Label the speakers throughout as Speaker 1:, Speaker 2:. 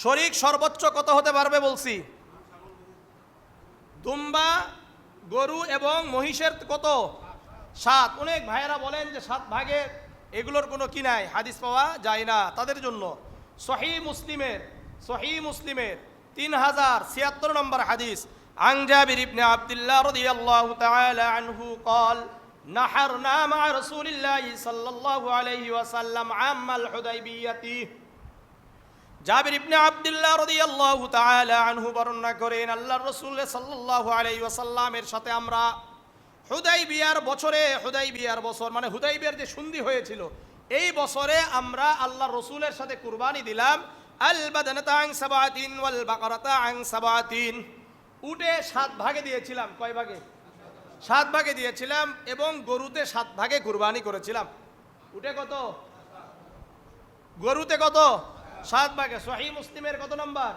Speaker 1: শরীক সর্বোচ্চ কত হতে পারবে বলছি? দুম্বা, গরু এবং মহিষের কত? 7। অনেক ভাইয়েরা বলেন যে 7 ভাগে এগুলোর কোনো কি নাই, হাদিস পাওয়া যায় না। তাদের জন্য সহিহ মুসলিমের 3076 নম্বর হাদিস, আন জাবির ইবনে আব্দুল্লাহ রাদিয়াল্লাহু তাআলা আনহু قال نحرنا مع رسول الله صلى الله عليه وسلم عام الحديبية। জাবির ইবনে আব্দুল্লাহ রাদিয়াল্লাহু তাআলা আনহু বর্ণনা করেন, আল্লাহর রাসূল সাল্লাল্লাহু আলাইহি ওয়াসাল্লামের সাথে আমরা হুদাইবিয়ার বছর মানে হুদাইবিয়ার যে সন্ধি হয়েছিল এই বছরে আমরা আল্লাহর রাসূলের সাথে কুরবানি দিলাম। আল বাদানাতা আন সাবাতিন ওয়াল বাকারাতা আন সাবাতিন। উটে 7 ভাগে দিয়েছিলাম। কয় ভাগে? 7 ভাগে দিয়েছিলাম এবং গরুতে 7 ভাগে কুরবানি করেছিলাম। উটে কত? গরুতে কত? 7 ভাগে। সহিহ মুসলিমের কত নম্বর?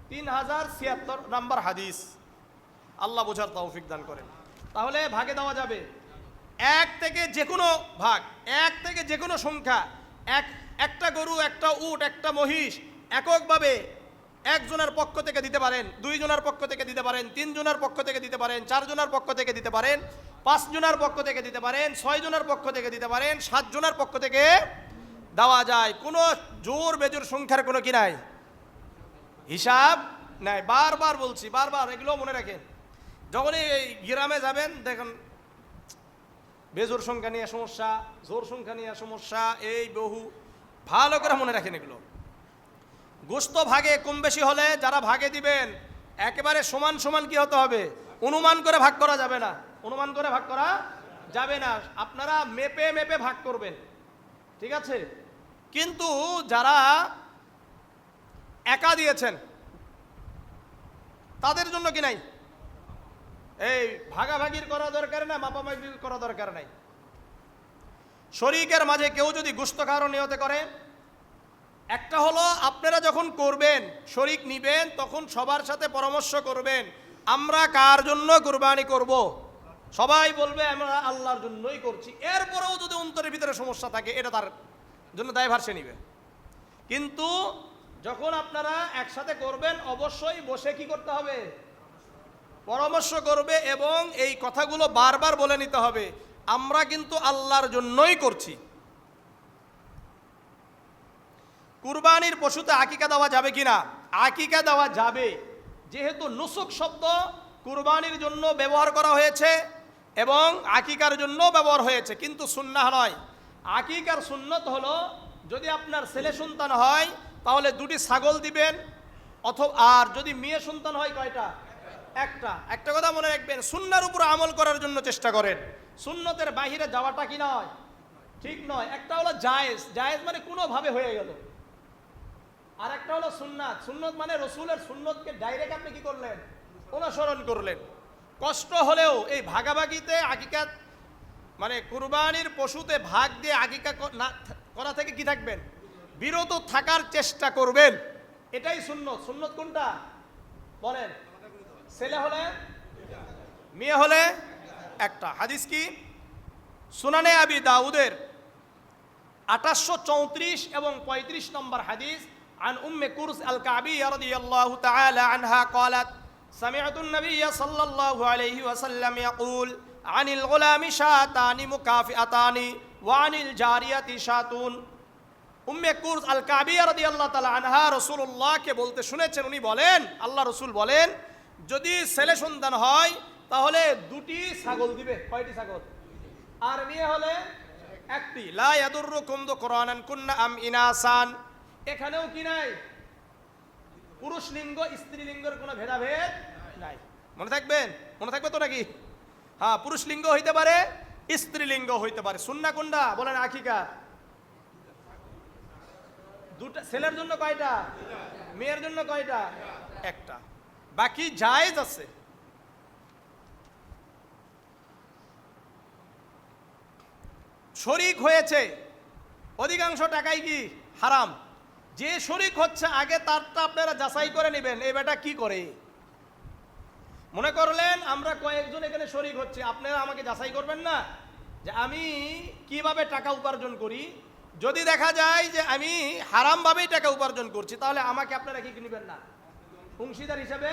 Speaker 1: 3076 নম্বর হাদিস। আল্লাহ বোঝার তৌফিক দান করেন। তাহলে ভাগে দেওয়া যাবে এক থেকে যে কোনো ভাগ, এক থেকে যে কোনো সংখ্যা, একটা গরু, একটা উট, একটা মহিষ এককভাবে একজনের পক্ষ থেকে দিতে পারেন, 2 জনের পক্ষ থেকে দিতে পারেন, 3 জনের পক্ষ থেকে দিতে পারেন, 4 জনের পক্ষ থেকে দিতে পারেন, 5 জনের পক্ষ থেকে দিতে পারেন, 6 জনের পক্ষ থেকে দিতে পারেন, 7 জনের পক্ষ থেকে দেওয়া যায়। কোনো জোর বেজোর সংখ্যার কোনো কি নাই, হিসাব নাই। বারবার বলছি, বারবার এগুলো মনে রাখেন। যখনই এই গ্রামে যাবেন দেখেন বেজোর সংখ্যা নিয়ে সমস্যা, জোর সংখ্যা নিয়ে সমস্যা, এই বহু ভালো করে মনে রাখেন এগুলো। গোশত ভাগে কম বেশি হলে যারা ভাগে দিবেন একেবারে সমান সমান কি হতে হবে? অনুমান করে ভাগ করা যাবে না, অনুমান করে ভাগ করা যাবে না। আপনারা মেপে মেপে ভাগ করবেন, ঠিক আছে? কিন্তু যারা একা দিয়েছেন তাদের জন্য কি নাই, এই ভাগাভাগির করা দরকার না, মাপামাপি করা দরকার নাই। শরীকের মাঝে কেউ যদি গোশত খাওয়ার নিয়তে করে, একটা হলো আপনারা যখন করবেন, শরীক নিবেন, তখন সবার সাথে পরামর্শ করবেন আমরা কার জন্য কুরবানি করব। সবাই বলবে আমরা আল্লাহর জন্যই করছি। এরপরেও যদি অন্তরের ভিতরে সমস্যা থাকে এটা তার জন্য দায়ভার সে নিবে। কিন্তু যখন আপনারা একসাথে করবেন অবশ্যই বসে কি করতে হবে? পরামর্শ করবে এবং এই কথাগুলো বারবার বলে নিতে হবে আমরা কিন্তু আল্লাহর জন্যই করছি। কুরবানির পশুতে আকিকা দেওয়া যাবে কিনা? আকিকা দেওয়া যাবে, যেহেতু নুসুক শব্দ কুরবানির জন্য ব্যবহার করা হয়েছে এবং আকিকার জন্য ব্যবহার হয়েছে, কিন্তু সুন্নাহ নয়। আকিকার সুন্নত হলো যদি আপনার ছেলে সন্তান হয় তাহলে 2টি ছাগল দিবেন, অথবা আর যদি মেয়ে সন্তান হয় কয়টা? একটা কথা মনে রাখবেন, সুন্নাহর উপর আমল করার জন্য চেষ্টা করেন। সুন্নতের বাহিরে যাওয়াটা কি নয়, ঠিক নয়। একটা হলো জায়েজ, জায়েজ মানে কোনোভাবে হয়ে গেল, আর একটা হলো সুন্নাত, সুন্নত মানে রসুলের সুন্নতকে ডাইরেক্ট আপনি কি করলেন? অনুসরণ করলেন। কষ্ট হলেও এই ভাগাভাগিতে আকিকা মানে কুরবানির পশুতে ভাগ দিয়ে আকিকা করা থেকে কি থাকবেন? বিরত থাকার চেষ্টা করবেন। এটাই সুন্নত। সুন্নত কোনটা বলেন? ছেলে হলে, মেয়ে হলে একটা। হাদিস কি? সুনানে আবি দাউদের 2834 এবং 35 নম্বর হাদিস, عن أم كرز الكعبية رضي الله تعالى عنها قالت سمعت النبي صلى الله عليه وسلم يقول عن الغلام شاتان مكافئتان وعن الجارية شاتون। উম্মে কুরজ আল কাবিয়া রাদিয়াল্লাহু তাআলা আনহা রাসূলুল্লাহকে বলতে শুনেছেন, উনি বলেন, আল্লাহ রাসূল বলেন, যদি ছেলে সন্তান হয় তাহলে 2টি ছাগল দিবে। কয়টি ছাগল? আর মেয়ে হলে 1টি। লা ইয়াদুররুকুম যুকরানান কুননা আম ইনাসান। এখানেও কি নাই? পুরুষ লিঙ্গ স্ত্রী লিঙ্গের কোনো ভেদাভেদ নাই। মনে থাকবেন, মনে থাকবে তো নাকি? হ্যাঁ, পুরুষ লিঙ্গ হইতে পারে, স্ত্রী লিঙ্গ হইতে পারে। সুন্নাহ কোনটা বলেন? আকিকা। 2টা। ছেলের জন্য কয়টা? মেয়ের জন্য কয়টা? 1টা। বাকি জায়েজ আছে। শরীক হয়েছে, অধিকাংশ টাকাই কি হারাম। যে শরীক হচ্ছে আগে তারটা আপনারা যাচাই করে নেবেন এই বেটা কি করে। মনে করলেন আমরা কয়েকজন এখানে শরীক হচ্ছে, আপনারা আমাকে যাচাই করবেন না যে আমি কিভাবে টাকা উপার্জন করি, যদি দেখা যায় যে আমি হারামভাবেই টাকা উপার্জন করছি, তাহলে আমাকে আপনারা কি নেবেন না, অংশীদার হিসাবে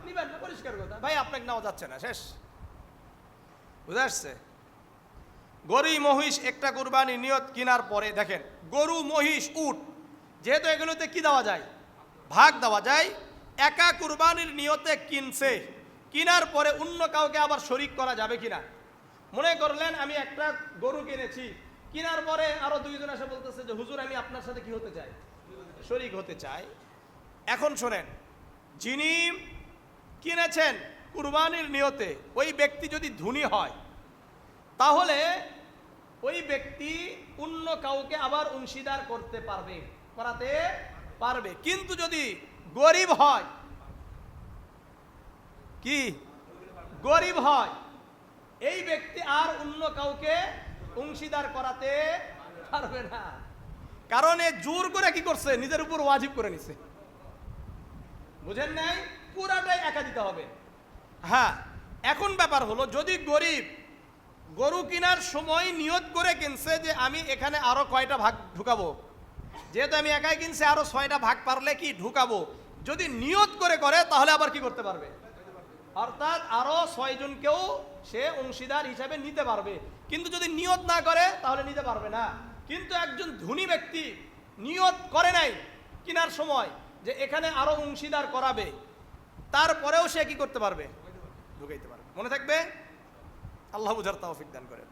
Speaker 1: নিবেন না। পরিষ্কার কথা ভাই, আপনাকে নেওয়া যাচ্ছে না, শেষ। বুঝে আসছে? গরু মহিষ একটা কুরবানি নিয়ত কেনার পরে দেখেন, গরু মহিষ উট যেহেতু এগুলোতে কি দেওয়া যায়, ভাগ দেওয়া যায়, একা কুরবানির নিয়তে কিনছে, কেনার পরে অন্য কাউকে আবার শরিক করা যাবে কিনা? মনে করলেন আমি একটা গরু কিনেছি, কেনার পরে আরো দুইজন এসে বলতেছে যে হুজুর আমি আপনার সাথে কি হতে চাই, শরিক হতে চাই। এখন শোনেন, যিনি কিনেছেন কুরবানির নিয়তে ওই ব্যক্তি যদি ধনী হয়, তাহলে ওই ব্যক্তি অন্য কাউকে আবার অংশীদার করতে পারবে, করাতে পারবে। কিন্তু যদি গরিব হয়, কি গরিব হয়, এই ব্যক্তি আর অন্য কাউকে অংশীদার করাতে পারবে না, কারণ এ জোর করে কি করছে, নিজের উপর ওয়াজিব করে নিছে। বুঝেন নাই? পুরাটাই একা দিতে হবে। হ্যাঁ, এখন ব্যাপার হলো, যদি গরিব গরু কেনার সময় নিয়ত করে কিনছে যে আমি এখানে আরো কয়টা ভাগ ঢুকাবো, যেহেতু আমি একাই কিনছি আরো 6টা ভাগ পারলে কি ঢুকাবো, যদি নিয়ত করে করে তাহলে আবার কি করতে পারবে, অর্থাৎ আরো 6 জনকেও সে অংশীদার হিসাবে নিতে পারবে। কিন্তু যদি নিয়ত না করে তাহলে নিতে পারবে না। কিন্তু একজন ধনী ব্যক্তি নিয়ত করে নাই কেনার সময় যে এখানে আরো অংশীদার করাবে, তারপরেও সে কি করতে পারবে, ঢুকাইতে পারবে। মনে থাকবে? আল্লাহ বুঝার তৌফিক দান করেন।